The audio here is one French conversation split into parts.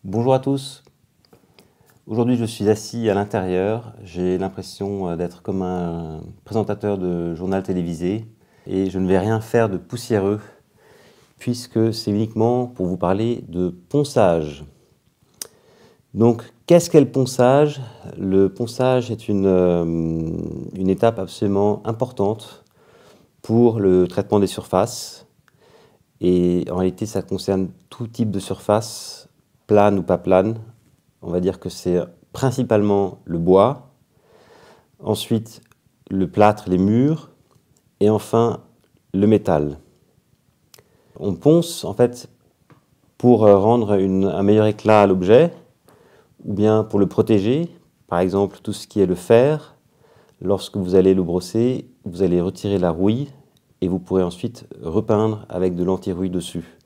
Bonjour à tous. Aujourd'hui, je suis assis à l'intérieur. J'ai l'impression d'être comme un présentateur de journal télévisé et je ne vais rien faire de poussiéreux puisque c'est uniquement pour vous parler de ponçage. Donc, qu'est-ce qu'est le ponçage? Le ponçage est une étape absolument importante pour le traitement des surfaces et en réalité, ça concerne tout type de surface, plane ou pas plane. On va dire que c'est principalement le bois, ensuite le plâtre, les murs, et enfin le métal. On ponce en fait pour rendre un meilleur éclat à l'objet, ou bien pour le protéger. Par exemple, tout ce qui est le fer, lorsque vous allez le brosser, vous allez retirer la rouille et vous pourrez ensuite repeindre avec de l'anti-rouille dessus.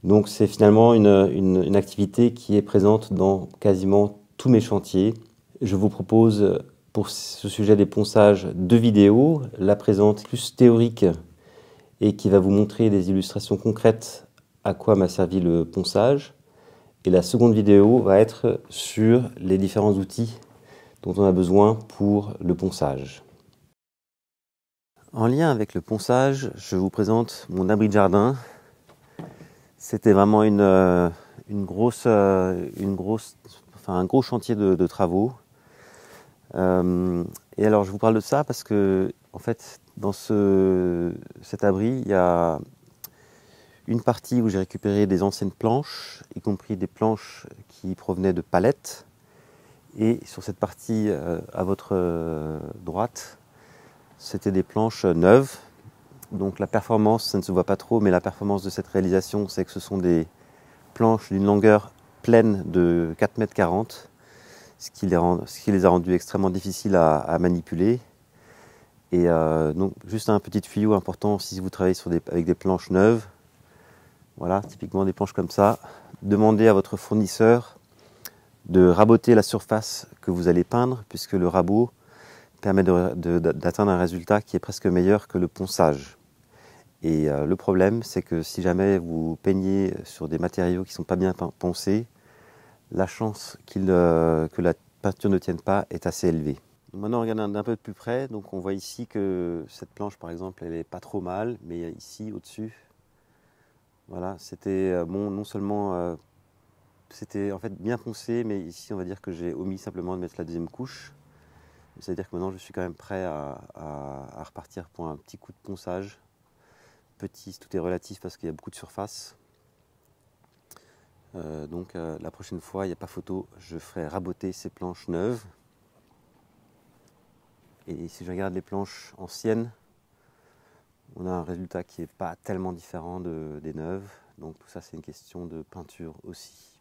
Donc c'est finalement une activité qui est présente dans quasiment tous mes chantiers. Je vous propose pour ce sujet des ponçages 2 vidéos, la présente plus théorique et qui va vous montrer des illustrations concrètes à quoi m'a servi le ponçage. Et la seconde vidéo va être sur les différents outils dont on a besoin pour le ponçage. En lien avec le ponçage, je vous présente mon abri de jardin. C'était vraiment un gros chantier de travaux. Et alors je vous parle de ça parce que en fait dans cet abri il y a une partie où j'ai récupéré des anciennes planches, y compris des planches qui provenaient de palettes. Et sur cette partie à votre droite, c'était des planches neuves. Donc la performance, ça ne se voit pas trop, mais la performance de cette réalisation, c'est que ce sont des planches d'une longueur pleine de 4,40 m, ce qui les a rendus extrêmement difficiles à manipuler. Et donc juste un petit tuyau important si vous travaillez avec des planches neuves. Voilà, typiquement des planches comme ça. Demandez à votre fournisseur de raboter la surface que vous allez peindre, puisque le rabot permet d'atteindre un résultat qui est presque meilleur que le ponçage. Et le problème, c'est que si jamais vous peignez sur des matériaux qui ne sont pas bien poncés, la chance que la peinture ne tienne pas est assez élevée. Maintenant, on regarde d'un peu de plus près. Donc, on voit ici que cette planche, par exemple, elle n'est pas trop mal, mais ici, au-dessus, voilà, c'était bon, non seulement c'était en fait bien poncé, mais ici, on va dire que j'ai omis simplement de mettre la deuxième couche. C'est-à-dire que maintenant, je suis quand même prêt à repartir pour un petit coup de ponçage. Petit, tout est relatif parce qu'il y a beaucoup de surface. Donc la prochaine fois, il n'y a pas photo, je ferai raboter ces planches neuves. Et si je regarde les planches anciennes, on a un résultat qui n'est pas tellement différent des neuves. Donc tout ça, c'est une question de peinture aussi.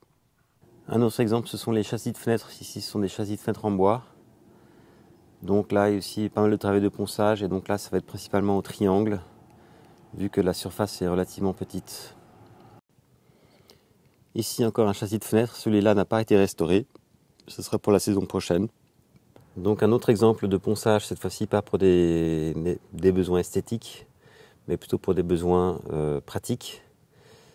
Un autre exemple, ce sont les châssis de fenêtres. Ici, ce sont des châssis de fenêtres en bois. Donc là, il y a aussi pas mal de travail de ponçage. Et donc là, ça va être principalement au triangle, vu que la surface est relativement petite. Ici encore un châssis de fenêtre, celui-là n'a pas été restauré, ce sera pour la saison prochaine. Donc un autre exemple de ponçage, cette fois-ci pas pour des besoins esthétiques, mais plutôt pour des besoins pratiques.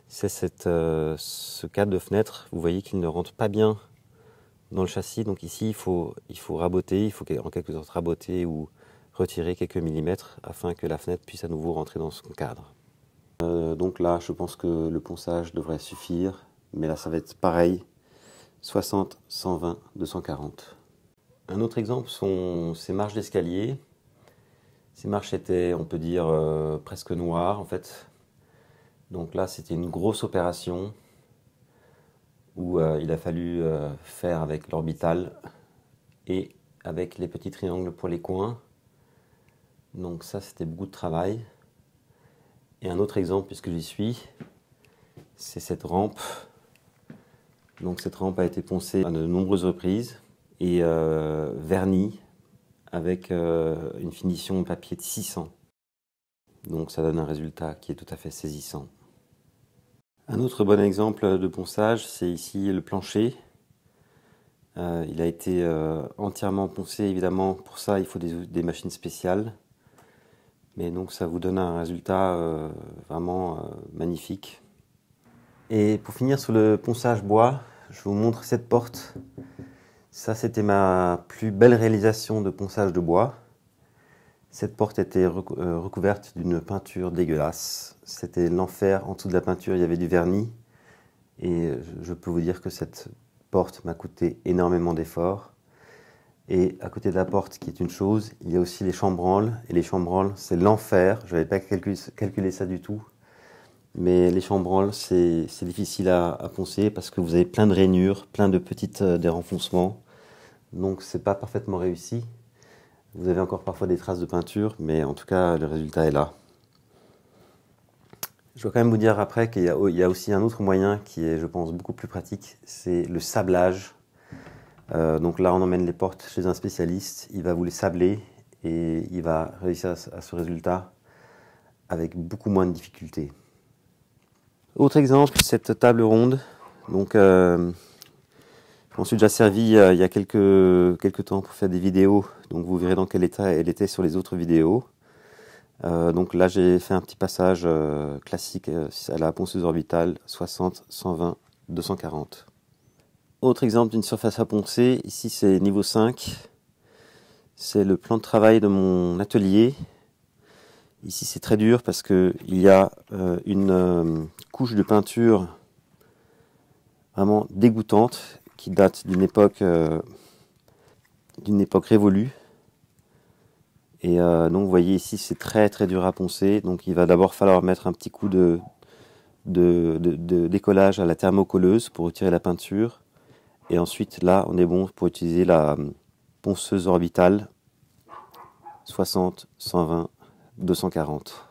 C'est ce cadre de fenêtre, vous voyez qu'il ne rentre pas bien dans le châssis, donc ici il faut raboter, il faut en quelque sorte raboter ou retirer quelques millimètres afin que la fenêtre puisse à nouveau rentrer dans son cadre. Donc là je pense que le ponçage devrait suffire. Mais là, ça va être pareil, 60, 120, 240. Un autre exemple sont ces marches d'escalier. Ces marches étaient, on peut dire, presque noires en fait. Donc là, c'était une grosse opération où il a fallu faire avec l'orbital et avec les petits triangles pour les coins. Donc ça, c'était beaucoup de travail. Et un autre exemple, puisque j'y suis, c'est cette rampe. Donc cette rampe a été poncée à de nombreuses reprises et vernie avec une finition papier de 600. Donc ça donne un résultat qui est tout à fait saisissant. Un autre bon exemple de ponçage, c'est ici le plancher. Il a été entièrement poncé, évidemment. Pour ça, il faut des machines spéciales. Mais donc ça vous donne un résultat vraiment magnifique. Et pour finir sur le ponçage bois, je vous montre cette porte. Ça, c'était ma plus belle réalisation de ponçage de bois. Cette porte était recouverte d'une peinture dégueulasse. C'était l'enfer. En dessous de la peinture, il y avait du vernis. Et je peux vous dire que cette porte m'a coûté énormément d'efforts. Et à côté de la porte, qui est une chose, il y a aussi les chambranles. Et les chambranles, c'est l'enfer. Je n'avais pas calculé ça du tout. Mais les chambranles, c'est difficile à poncer parce que vous avez plein de rainures, plein de petites dérenfoncements. Donc c'est pas parfaitement réussi. Vous avez encore parfois des traces de peinture, mais en tout cas le résultat est là. Je dois quand même vous dire après qu'il y a aussi un autre moyen qui est, je pense, beaucoup plus pratique, c'est le sablage. Donc là on emmène les portes chez un spécialiste, il va vous les sabler et il va réussir à ce résultat avec beaucoup moins de difficultés. Autre exemple, cette table ronde. Donc, je m'en suis déjà servi il y a quelques temps pour faire des vidéos. Donc vous verrez dans quel état elle était sur les autres vidéos. Donc là j'ai fait un petit passage classique à la ponceuse orbitale 60, 120, 240. Autre exemple d'une surface à poncer, ici c'est niveau 5. C'est le plan de travail de mon atelier. Ici c'est très dur parce qu'il y a une couche de peinture vraiment dégoûtante qui date d'une époque révolue. Et donc vous voyez ici c'est très très dur à poncer. Donc il va d'abord falloir mettre un petit coup de décollage à la thermocolleuse pour retirer la peinture. Et ensuite là on est bon pour utiliser la ponceuse orbitale 60, 120, 240.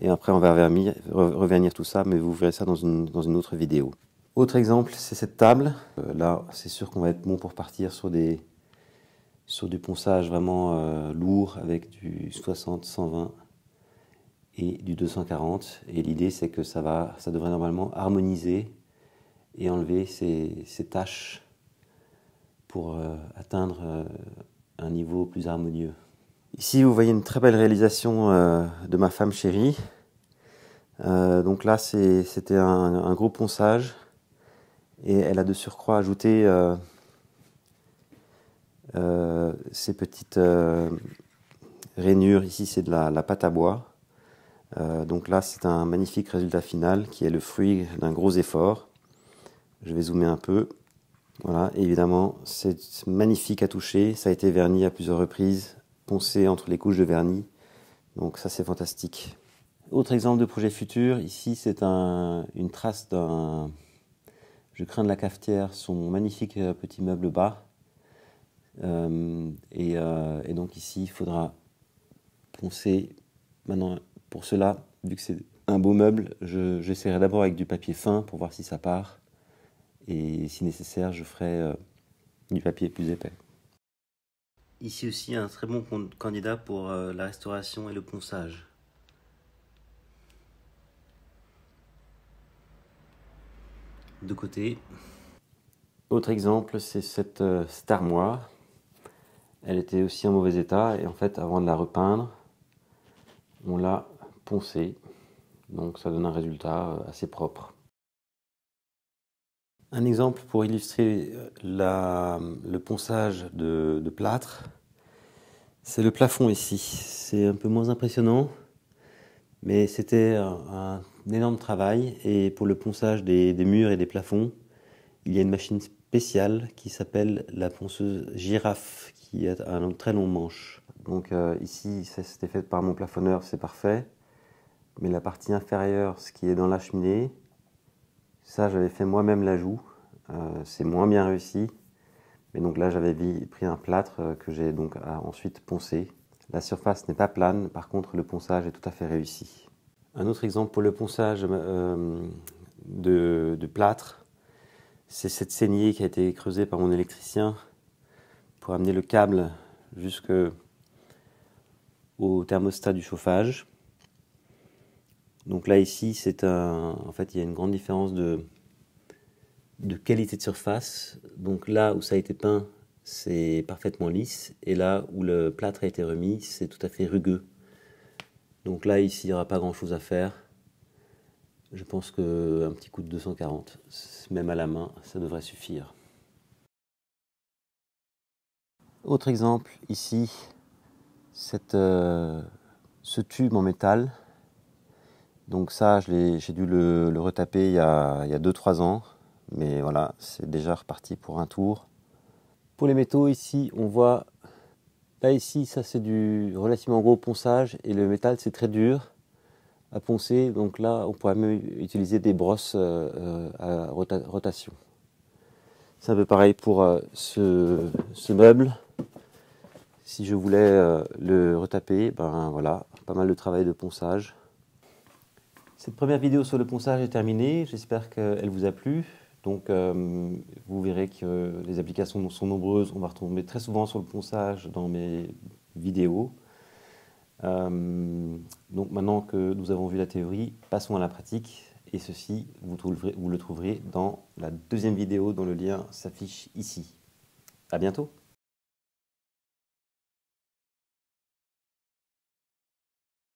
Et après on va revernir tout ça, mais vous verrez ça dans une autre vidéo. Autre exemple, c'est cette table. Là, c'est sûr qu'on va être bon pour partir sur du ponçage vraiment lourd avec du 60, 120 et du 240. Et l'idée, c'est que ça devrait normalement harmoniser et enlever ces taches pour atteindre un niveau plus harmonieux. Ici, vous voyez une très belle réalisation de ma femme chérie. Donc là, c'était un gros ponçage. Et elle a de surcroît ajouté ces petites rainures. Ici, c'est de la pâte à bois. Donc là, c'est un magnifique résultat final qui est le fruit d'un gros effort. Je vais zoomer un peu. Voilà, et évidemment, c'est magnifique à toucher. Ça a été verni à plusieurs reprises, poncé entre les couches de vernis. Donc ça, c'est fantastique. Autre exemple de projet futur. Ici, c'est une trace d'un... Je crains de la cafetière, son magnifique petit meuble bas. Et donc ici, il faudra poncer. Maintenant, pour cela, vu que c'est un beau meuble, j'essaierai d'abord avec du papier fin pour voir si ça part. Et si nécessaire, je ferai du papier plus épais. Ici aussi, un très bon candidat pour la restauration et le ponçage. De côté. Autre exemple, c'est cette armoire. Elle était aussi en mauvais état et en fait, avant de la repeindre, on l'a poncée. Donc ça donne un résultat assez propre. Un exemple pour illustrer le ponçage de plâtre, c'est le plafond ici. C'est un peu moins impressionnant, mais c'était un énorme travail. Et pour le ponçage des murs et des plafonds, il y a une machine spéciale qui s'appelle la ponceuse Girafe, qui a un très long manche. Donc ici, c'était fait par mon plafonneur, c'est parfait. Mais la partie inférieure, ce qui est dans la cheminée, ça j'avais fait moi-même l'ajout. C'est moins bien réussi. Mais donc là, j'avais pris un plâtre que j'ai donc ensuite poncé. La surface n'est pas plane, par contre le ponçage est tout à fait réussi. Un autre exemple pour le ponçage de plâtre, c'est cette saignée qui a été creusée par mon électricien pour amener le câble jusqu'au thermostat du chauffage. Donc là ici, en fait, il y a une grande différence de qualité de surface. Donc là où ça a été peint, c'est parfaitement lisse, et là où le plâtre a été remis, c'est tout à fait rugueux. Donc là ici, il n'y aura pas grand chose à faire. Je pense qu'un petit coup de 240, même à la main, ça devrait suffire. Autre exemple, ici, ce tube en métal. Donc ça, j'ai dû le retaper il y a 2-3 ans. Mais voilà, c'est déjà reparti pour un tour. Pour les métaux, ici, on voit... Là, ici, ça c'est du relativement gros ponçage. Et le métal, c'est très dur à poncer. Donc là, on pourrait même utiliser des brosses à rotation. C'est un peu pareil pour ce meuble. Si je voulais le retaper, ben voilà, pas mal de travail de ponçage. Cette première vidéo sur le ponçage est terminée, j'espère qu'elle vous a plu. Donc vous verrez que les applications sont nombreuses, on va retomber très souvent sur le ponçage dans mes vidéos. Donc maintenant que nous avons vu la théorie, passons à la pratique. Et ceci, vous le trouverez dans la deuxième vidéo dont le lien s'affiche ici. À bientôt!